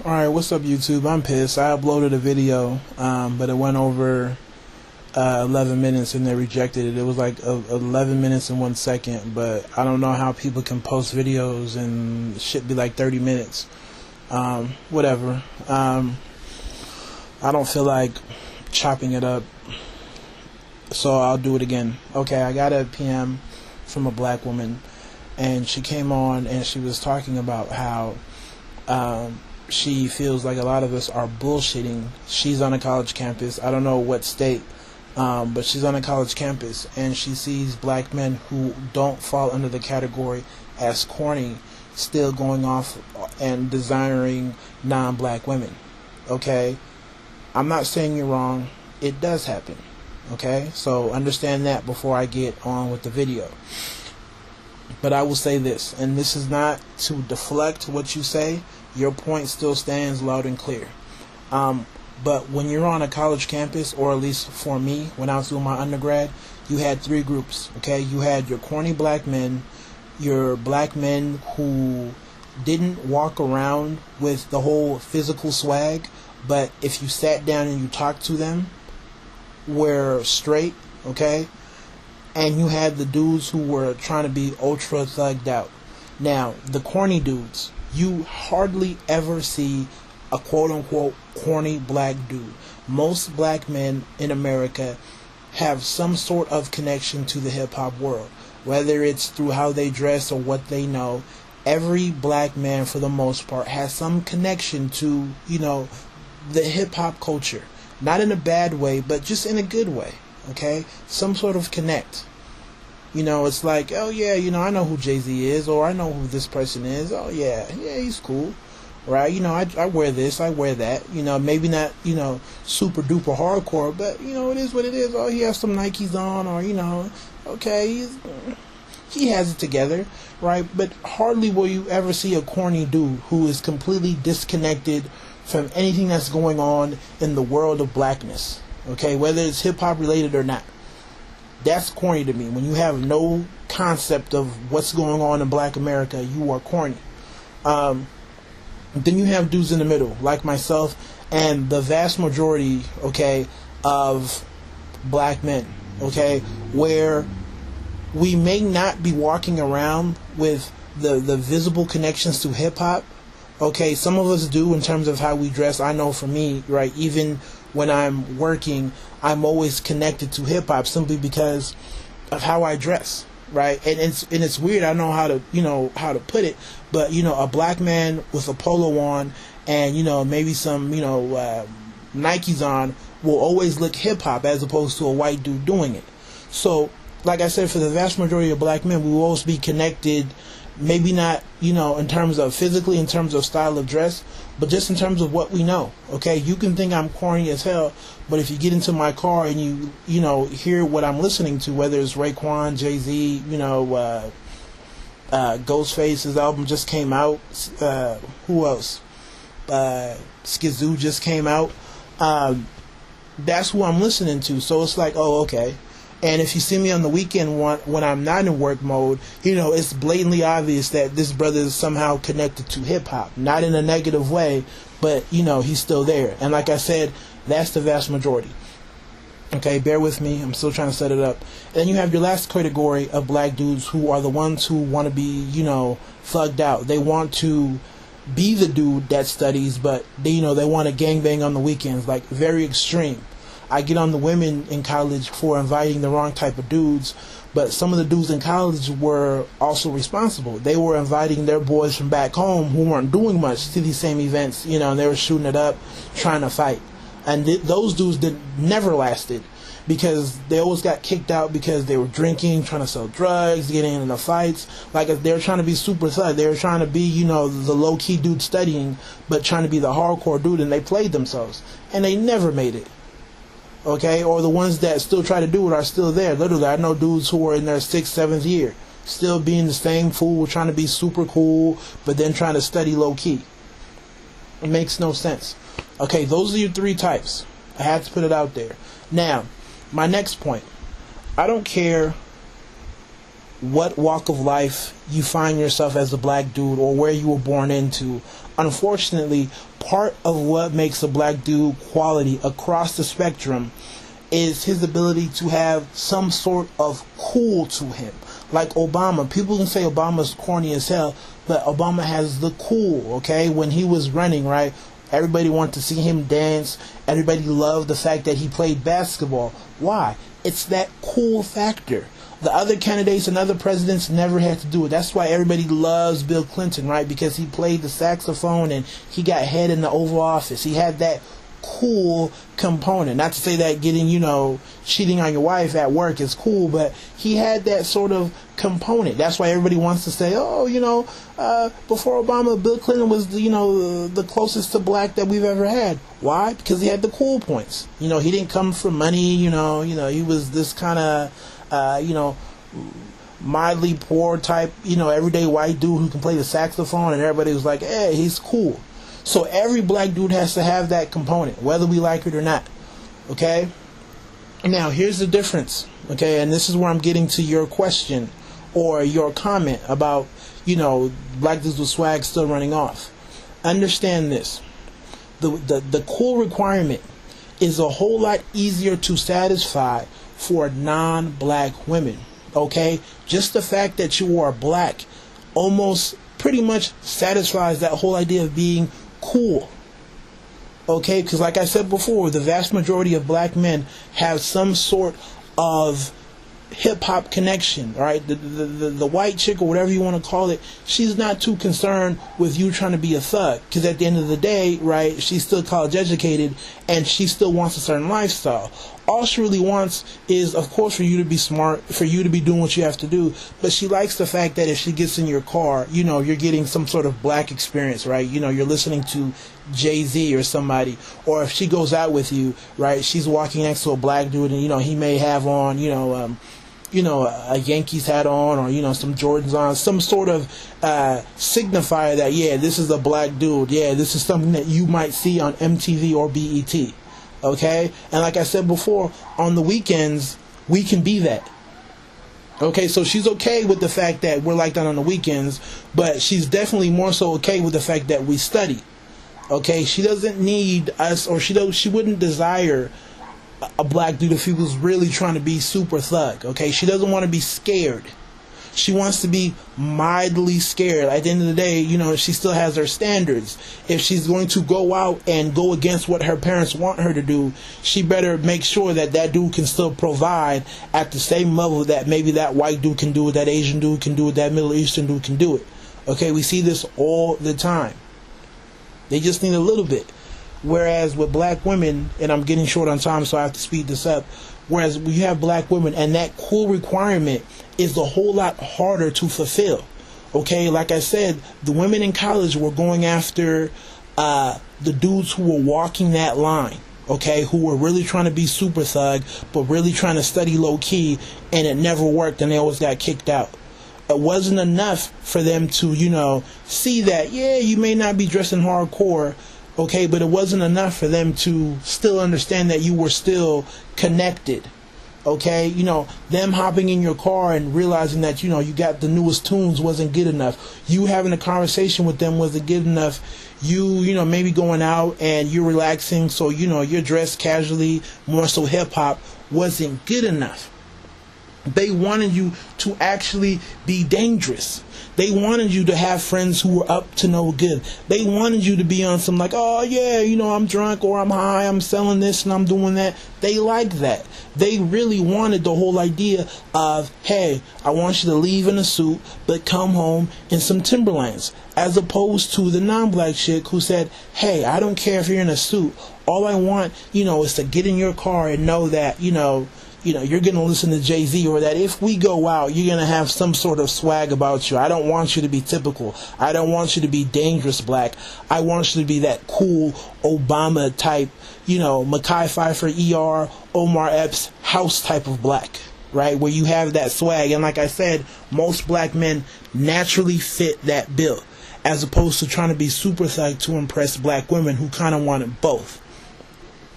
Alright, what's up YouTube? I'm pissed. I uploaded a video, but it went over 11 minutes and they rejected it. It was like 11 minutes and 1 second, but I don't know how people can post videos and shit be like 30 minutes. Whatever. I don't feel like chopping it up, so I'll do it again. Okay, I got a PM from a black woman, and she came on and she was talking about how she feels like a lot of us are bullshitting. She's on a college campus. I don't know what state, but she's on a college campus, and she sees black men who don't fall under the category as corny still going off and desiring non-black women. Okay? I'm not saying you're wrong. It does happen. Okay? So understand that before I get on with the video. But I will say this, and this is not to deflect what you say. Your point still stands loud and clear. But when you're on a college campus, or at least for me, when I was doing my undergrad, you had three groups. Okay, you had your corny black men, your black men who didn't walk around with the whole physical swag, but if you sat down and you talked to them, were straight. Okay. And you had the dudes who were trying to be ultra thugged out. Now, the corny dudes, you hardly ever see a quote-unquote corny black dude. Most black men in America have some sort of connection to the hip-hop world. Whether it's through how they dress or what they know, every black man, for the most part, has some connection to, the hip-hop culture. Not in a bad way, but just in a good way. Okay, some sort of connect. It's like, oh yeah, I know who Jay-Z is, or I know who this person is. Oh yeah, he's cool, right? I wear this, I wear that. Maybe not, super duper hardcore, but it is what it is. Oh, he has some Nikes on, or okay, he has it together, right? But hardly will you ever see a corny dude who is completely disconnected from anything that's going on in the world of blackness. Okay, whether it's hip-hop related or not. That's corny to me. When you have no concept of what's going on in black America, you are corny. Then you have dudes in the middle, like myself, and the vast majority, okay, of black men, okay, where we may not be walking around with the visible connections to hip-hop. Okay, some of us do in terms of how we dress. I know for me, right, even when I'm working, I'm always connected to hip hop simply because of how I dress, right? And it's weird. I don't know how to put it, but a black man with a polo on and maybe some Nikes on will always look hip hop as opposed to a white dude doing it. So, like I said, for the vast majority of black men, we will always be connected. Maybe not, in terms of physically, in terms of style of dress, but just in terms of what we know. Okay, you can think I'm corny as hell, but if you get into my car and you hear what I'm listening to, whether it's Raekwon, Jay-Z, Ghostface's album just came out. Who else? Skizoo just came out. That's who I'm listening to. So it's like, oh, okay. And if you see me on the weekend when I'm not in work mode, it's blatantly obvious that this brother is somehow connected to hip-hop. Not in a negative way, but, he's still there. And like I said, that's the vast majority. Okay, bear with me. I'm still trying to set it up. And then you have your last category of black dudes who are the ones who want to be, thugged out. They want to be the dude that studies, but, they want to gangbang on the weekends, like very extreme. I get on the women in college for inviting the wrong type of dudes, but some of the dudes in college were also responsible. They were inviting their boys from back home who weren't doing much to these same events, and they were shooting it up, trying to fight. And those dudes never lasted because they always got kicked out because they were drinking, trying to sell drugs, getting into fights. Like they were trying to be super thug. They were trying to be, the low-key dude studying, but trying to be the hardcore dude, and they played themselves. And they never made it. Okay, or the ones that still try to do it are still there. Literally, I know dudes who are in their 6th, 7th year, still being the same fool, trying to be super cool, but then trying to study low-key. It makes no sense. Okay, those are your three types. I had to put it out there. Now, my next point. I don't care what walk of life you find yourself as a black dude or where you were born into. Unfortunately, part of what makes a black dude quality across the spectrum is his ability to have some sort of cool to him. Like Obama. People can say Obama's corny as hell, but Obama has the cool, okay? When he was running, right, everybody wanted to see him dance. Everybody loved the fact that he played basketball. Why? It's that cool factor. The other candidates and other presidents never had to do it. That's why everybody loves Bill Clinton, right? Because he played the saxophone and he got head in the Oval Office. He had that cool component. Not to say that getting, cheating on your wife at work is cool, but he had that sort of component. That's why everybody wants to say, before Obama, Bill Clinton was, the closest to black that we've ever had. Why? Because he had the cool points. He didn't come from money, he was this kind of, mildly poor type, everyday white dude who can play the saxophone, and everybody was like, hey, he's cool. So every black dude has to have that component, whether we like it or not. Okay? Now, here's the difference. Okay? And this is where I'm getting to your question or your comment about, black dudes with swag still running off. Understand this. The cool requirement is a whole lot easier to satisfy for non-black women. Okay? Just the fact that you are black almost pretty much satisfies that whole idea of being cool. Okay, because like I said before, the vast majority of black men have some sort of hip-hop connection, right? The white chick, or whatever you want to call it, she's not too concerned with you trying to be a thug, because at the end of the day, right, she's still college educated and she still wants a certain lifestyle. All she really wants is, of course, for you to be smart, for you to be doing what you have to do, but she likes the fact that if she gets in your car, you're getting some sort of black experience, right? You're listening to Jay-Z or somebody, or if she goes out with you, right, she's walking next to a black dude and, he may have on, a Yankees hat on, or, some Jordans on, some sort of signifier that, yeah, this is a black dude, yeah, this is something that you might see on MTV or BET. Okay? And like I said before, on the weekends, we can be that. Okay, so she's okay with the fact that we're like that on the weekends, but she's definitely more so okay with the fact that we study. Okay, she doesn't need us, or she wouldn't desire a black dude if he was really trying to be super thug. Okay, she doesn't want to be scared. She wants to be mildly scared. At the end of the day, she still has her standards. If she's going to go out and go against what her parents want her to do, she better make sure that dude can still provide at the same level that maybe that white dude can do it, that Asian dude can do it, that Middle Eastern dude can do it. Okay, we see this all the time. They just need a little bit. Whereas with black women, and I'm getting short on time, so I have to speed this up. Whereas we have black women, and that cool requirement is a whole lot harder to fulfill. Okay, like I said, the women in college were going after the dudes who were walking that line. Okay, who were really trying to be super thug, but really trying to study low key, and it never worked, and they always got kicked out. It wasn't enough for them to, see that, yeah, you may not be dressing hardcore, okay, but it wasn't enough for them to still understand that you were still connected. Okay, them hopping in your car and realizing that, you got the newest tunes wasn't good enough. You having a conversation with them wasn't good enough. You maybe going out and you're relaxing, so, you're dressed casually, more so hip-hop, wasn't good enough. They wanted you to actually be dangerous. They wanted you to have friends who were up to no good. They wanted you to be on some like, oh yeah, I'm drunk or I'm high, I'm selling this and I'm doing that. They liked that. They really wanted the whole idea of, hey, I want you to leave in a suit, but come home in some Timberlands. As opposed to the non-black chick who said, hey, I don't care if you're in a suit. All I want, is to get in your car and know that, you're going to listen to Jay-Z, or that if we go out, you're going to have some sort of swag about you. I don't want you to be typical. I don't want you to be dangerous black. I want you to be that cool Obama type, Mekhi Phifer, ER, Omar Epps house type of black, right? Where you have that swag. And like I said, most black men naturally fit that bill, as opposed to trying to be super thug to impress black women who kind of wanted both.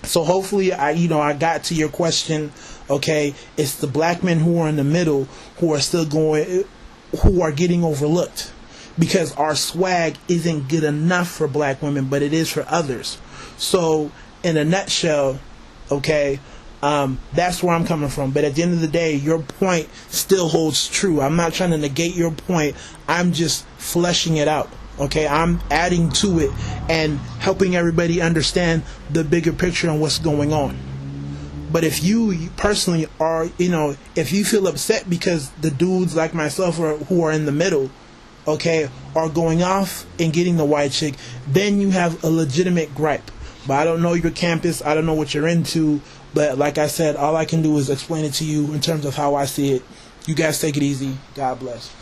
So hopefully I got to your question. Okay, it's the black men who are in the middle who are still who are getting overlooked, because our swag isn't good enough for black women, but it is for others. So in a nutshell, okay, that's where I'm coming from. But at the end of the day, your point still holds true. I'm not trying to negate your point. I'm just fleshing it out. Okay, I'm adding to it and helping everybody understand the bigger picture and what's going on. But if you personally are, if you feel upset because the dudes like myself who are in the middle, okay, are going off and getting the white chick, then you have a legitimate gripe. But I don't know your campus. I don't know what you're into. But like I said, all I can do is explain it to you in terms of how I see it. You guys take it easy. God bless.